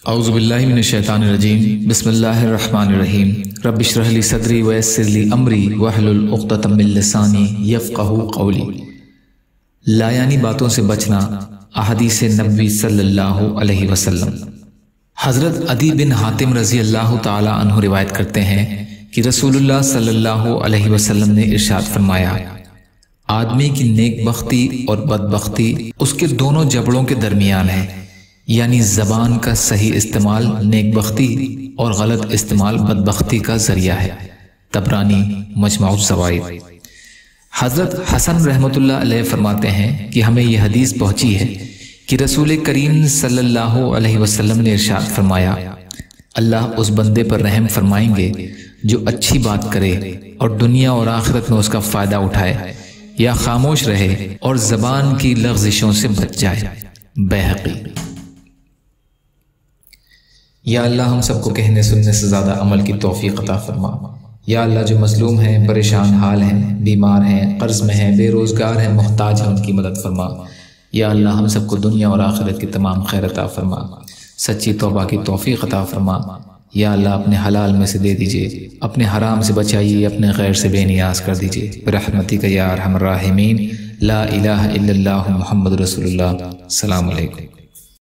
اعوذ باللہ من الشیطان الرجیم بسم اللہ الرحمن الرحیم رب اشرح لی صدری ویسر لی امری واحلل عقدۃ من لسانی یفقہوا قولی۔ لایانی باتوں سے بچنا، احادیث نبوی صلی اللہ علیہ وسلم۔ حضرت عدی بن حاتم رضی اللہ تعالی عنہ روایت کرتے ہیں کہ رسول اللہ صلی اللہ علیہ وسلم نے ارشاد فرمایا، آدمی کی نیک بختی اور بدبختی اس کے دونوں جبڑوں کے درمیان ہے، یعنی زبان کا صحیح استعمال نیک بختی اور غلط استعمال بدبختی کا ذریعہ ہے۔ طبرانی مجمع الزوائد۔ حضرت حسن رحمۃ اللہ علیہ فرماتے ہیں کہ ہمیں یہ حدیث پہنچی ہے کہ رسول کریم صلی اللہ علیہ وسلم نے ارشاد فرمایا، اللہ اس بندے پر رحم فرمائیں گے جو اچھی بات کرے اور دنیا اور آخرت میں اس کا فائدہ اٹھائے، یا خاموش رہے اور زبان کی لغزشوں سے بچ جائے۔ بیہقی۔ یا اللہ ہم سب کو کہنے سننے سے زیادہ عمل کی توفیق عطا فرما۔ یا اللہ جو مظلوم ہیں، پریشان حال ہیں، بیمار ہیں، قرض میں ہیں، بے روزگار ہیں، محتاج ہیں، ان کی مدد فرما۔ یا اللہ ہم سب کو دنیا اور آخرت کی تمام خیر عطا فرما، سچی توبہ کی توفیق عطا فرما۔ یا اللہ اپنے حلال میں سے دے دیجئے، اپنے حرام سے بچائیے، اپنے غیر سے بے نیاز کر دیجئے برحمتک یا ارحم الراحمین۔ لا الہ الا اللہ محمد رسول اللہ۔ السلام علیکم۔